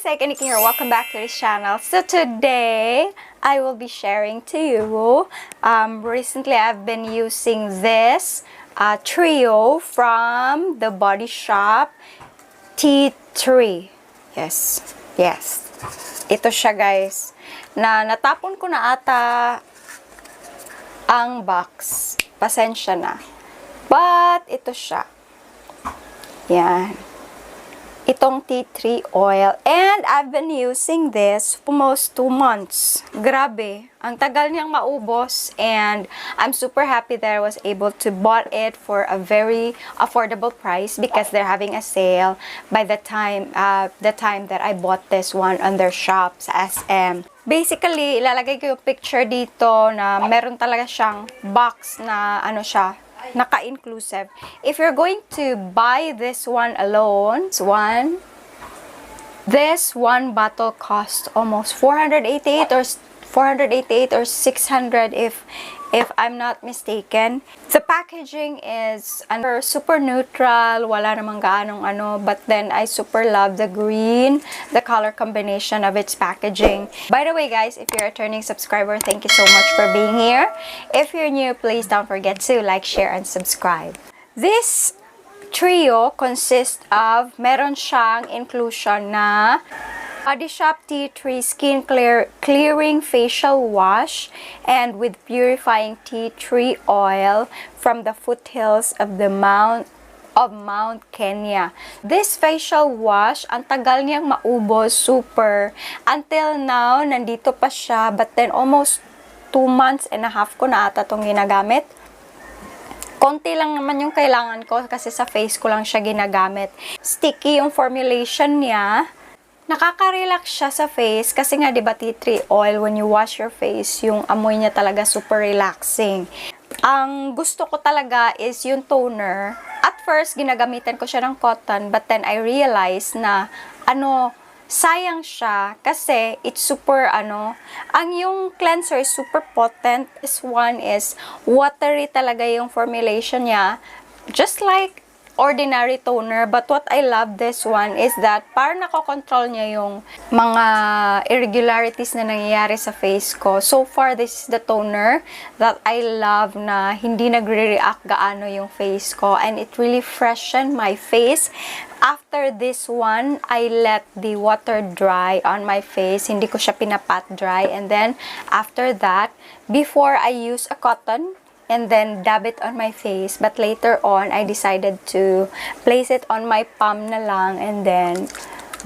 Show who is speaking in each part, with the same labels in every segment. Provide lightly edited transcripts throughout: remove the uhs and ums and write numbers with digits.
Speaker 1: guys, Nikki here. Welcome back to this channel. So today, I will be sharing to you, recently I've been using this trio from the Body Shop Tea Tree. Yes. Ito siya guys. Natapon ko na ata ang box. Pasensya na. But, ito siya. Yan. Itong tea tree oil. And I've been using this for almost 2 months. Grabe. Ang tagal niyang maubos. And I'm super happy that I was able to bought it for a very affordable price because they're having a sale by the time that I bought this one on their shop sa SM. Basically, ilalagay ko yung picture dito na meron talaga siyang box na ano siya, naka-inclusive. If you're going to buy this one alone, this one bottle costs almost 488 or 600 if I'm not mistaken. The packaging is super neutral, wala namang gaanong ano, but then I super love the green, the color combination of its packaging. By the way guys, if you're a returning subscriber, thank you so much for being here. If you're new, please don't forget to like, share, and subscribe. This trio consists of, meron siyang inclusion na Body Shop Tea Tree Skin Clearing Facial Wash and with purifying tea tree oil from the foothills of the Mount Kenya. This facial wash, ang tagal niyang maubos, super. Until now, nandito pa siya, but then almost 2 months and a half ko na ata itong ginagamit. Konti lang naman yung kailangan ko kasi sa face ko lang siya ginagamit. Sticky yung formulation niya. Nakaka-relax siya sa face kasi nga 'di ba tea tree oil, when you wash your face, yung amoy niya talaga super relaxing. Ang gusto ko talaga is yung toner. At first, ginagamitan ko siya ng cotton, but then I realized na sayang siya kasi it's super ang yung cleanser is super potent. This one is watery talaga yung formulation niya, just like ordinary toner. But what I love this one is that parang nakokontrol niya yung mga irregularities na nangyayari sa face ko. So far, this is the toner that I love na hindi nagre-react gaano yung face ko. And it really freshened my face. After this one, I let the water dry on my face. Hindi ko siya pinapat dry. And then, after that, before I use a cotton, and then dab it on my face. But later on, I decided to place it on my palm na lang and then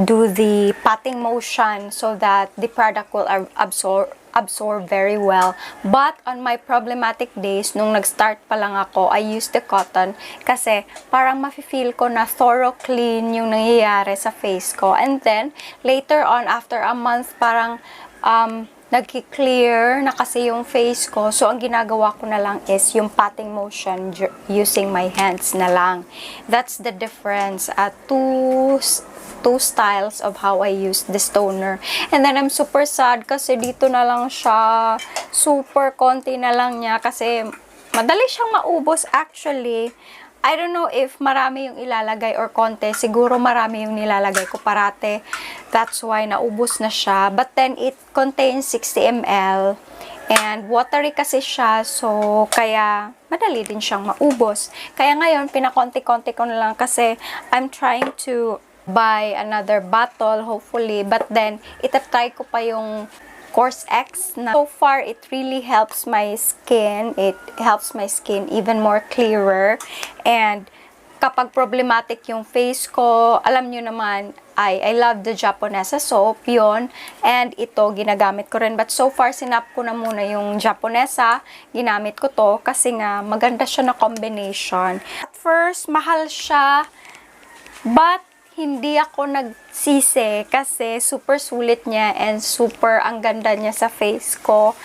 Speaker 1: do the patting motion so that the product will absorb very well. But on my problematic days, nung nag-start pa lang ako, I used the cotton kasi parang mafe-feel ko na thorough clean yung nangyayari sa face ko. And then, later on, after a month, parang nagki-clear na kasi yung face ko. So, ang ginagawa ko na lang is yung patting motion using my hands na lang. That's the difference. Two styles of how I use this toner. And then, I'm super sad kasi dito na lang siya. Super konti na lang niya kasi madali siyang maubos actually. I don't know if marami yung ilalagay or konti. Siguro marami yung nilalagay ko parate. That's why naubos na siya. But then it contains 60 ml. And watery kasi siya. So, kaya madali din siyang maubos. Kaya ngayon, pinakonti-konti ko na lang kasi I'm trying to buy another bottle, hopefully. But then, itatry ko pa yung Course X na so far it really helps my skin. It helps my skin even more clearer. And kapag problematic yung face ko, alam nyo naman, I love the Japonesa soap, yon. And ito, ginagamit ko rin. But so far, sinap ko na muna yung Japonesa. Ginamit ko to kasi nga maganda siya na combination. At first, mahal siya. But hindi ako nagsisi kasi super sulit niya and super ang ganda niya sa face ko.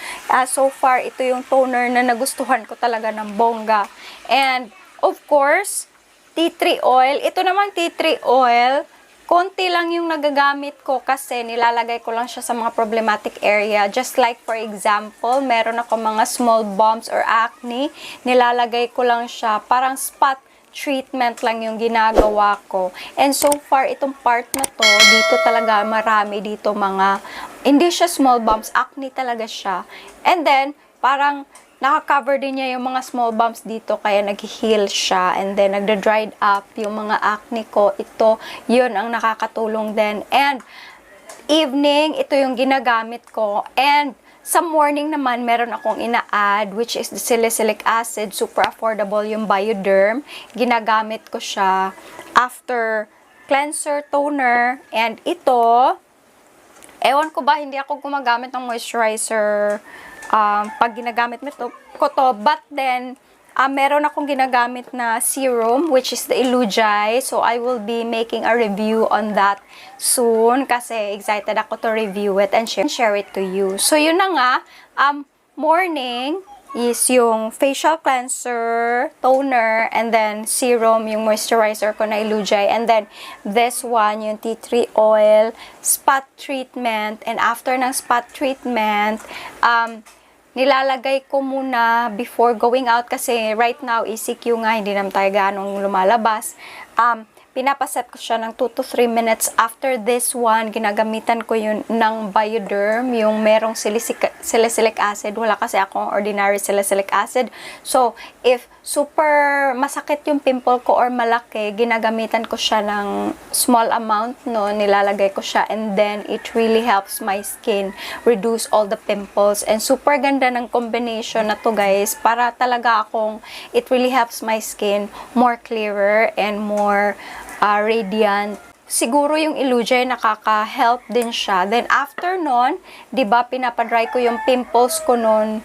Speaker 1: So far, ito yung toner na nagustuhan ko talaga ng bongga. And, of course, tea tree oil. Ito namang tea tree oil, konti lang yung nagagamit ko kasi nilalagay ko lang siya sa mga problematic area. Just like, for example, meron ako mga small bumps or acne. Nilalagay ko lang siya, parang spot treatment lang yung ginagawa ko. And so far, itong part na to, dito talaga marami dito mga, hindi siya small bumps, acne talaga siya. And then, parang naka-cover din niya yung mga small bumps dito, kaya nag-heal siya. And then, nagda-dried up yung mga acne ko. Ito, yun ang nakakatulong din. And, evening, ito yung ginagamit ko. And, sa morning naman, meron akong ina-add, which is the salicylic acid. Super affordable yung Bioderm. Ginagamit ko siya after cleanser, toner. And ito, ewan ko ba, hindi ako gumagamit ng moisturizer pag ginagamit ko to. But then, meron akong ginagamit na serum, which is the Illugai. So, I will be making a review on that soon kasi excited ako to review it and share it to you. So, yun na nga. Morning is yung facial cleanser, toner, and then serum, yung moisturizer ko na Illugai. And then, this one, yung tea tree oil, spot treatment. And after ng spot treatment, nilalagay ko muna before going out kasi right now ECQ nga, hindi naman tayo ganong lumalabas. Pinapaset ko siya ng 2 to 3 minutes. After this one, ginagamitan ko yun ng Bioderm, yung merong salicylic acid. Wala kasi akong ordinary salicylic acid. So, if super masakit yung pimple ko or malaki, ginagamitan ko siya ng small amount, no, nilalagay ko siya, and then it really helps my skin reduce all the pimples. And super ganda ng combination na to, guys, para talaga it really helps my skin more clearer and more radiant. Siguro yung Illugai nakaka-help din siya. Then after nun, 'di ba, pinapadry ko yung pimples ko nun.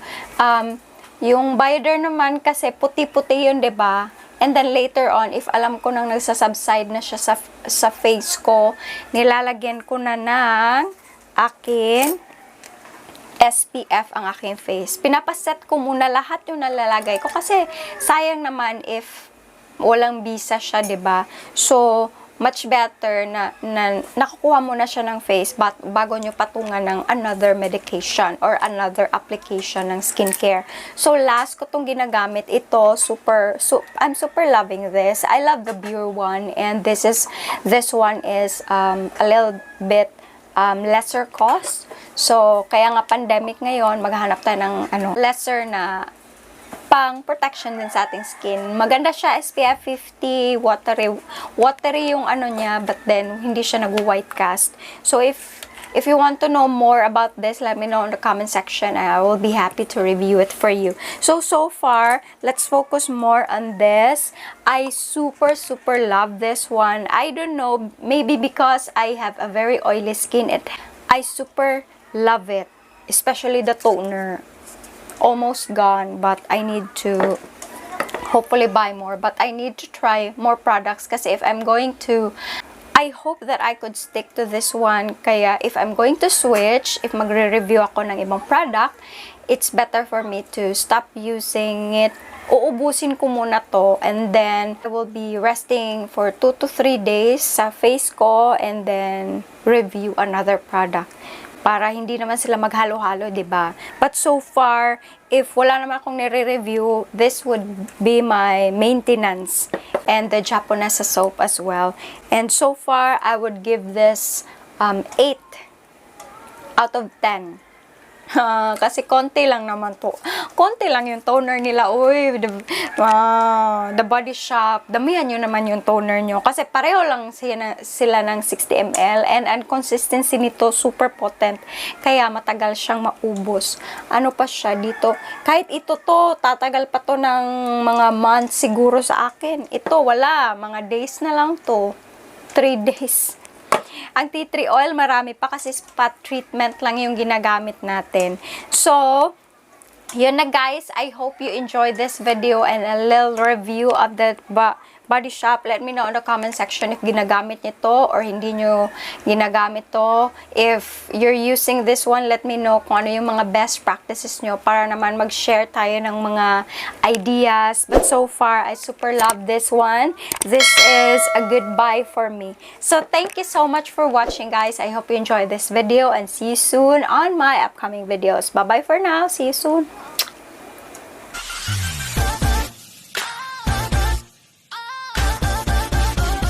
Speaker 1: Yung Bioderm naman kasi puti-puti yun, 'di ba? And then later on, if alam ko nang nagsasubside na siya sa face ko, nilalagyan ko na ng akin SPF ang aking face. Pinapaset ko muna lahat yung nalalagay ko kasi sayang naman if walang bisa siya, 'di ba? So, much better na nakukuha mo na siya ng face bago nyo patungan ng another medication or another application ng skincare. So, last ko tong ginagamit. Ito, I'm super loving this. I love the Bure one, and this one is a little bit lesser cost. So, kaya nga pandemic ngayon, maghahanap tayo ng lesser na pang protection din sa ating skin. Maganda siya, SPF 50, watery yung niya, but then hindi siya nag-white cast. So if you want to know more about this, let me know in the comment section and I will be happy to review it for you. So far, let's focus more on this. I super love this one. I don't know, maybe because I have a very oily skin, I super love it, especially the toner. Almost gone, but I need to hopefully buy more, but I need to try more products kasi if I'm going to, I hope that I could stick to this one. Kaya if I'm going to switch, if magre-review ako ng ibang product, it's better for me to stop using it. Uubusin ko muna to, and then I will be resting for 2 to 3 days sa face ko, and then review another product. Para hindi naman sila maghalo-halo, 'di ba? But so far, if wala naman akong nire-review, this would be my maintenance, and the Japonesa soap as well. And so far, I would give this 8 out of 10. Kasi konti lang naman to. Konti lang yung toner nila. Uy, the Body Shop. Damihan nyo naman yung toner nyo. Kasi pareho lang sila ng 60 ml. And ang consistency nito, super potent. Kaya matagal siyang maubos. Ano pa siya dito? Kahit ito to, tatagal pa to ng mga months siguro sa akin. Ito, wala. Mga days na lang to. 3 days. Ang tea tree oil, marami pa kasi spot treatment lang yung ginagamit natin. So, yun na guys. I hope you enjoyed this video and a little review of the Body Shop. Let me know in the comment section if ginagamit nyo to or hindi nyo ginagamit to. If you're using this one, let me know kung ano yung mga best practices nyo para naman mag-share tayo ng mga ideas. But so far, I super love this one. This is a good buy for me. So, thank you so much for watching, guys. I hope you enjoyed this video and see you soon on my upcoming videos. Bye-bye for now. See you soon.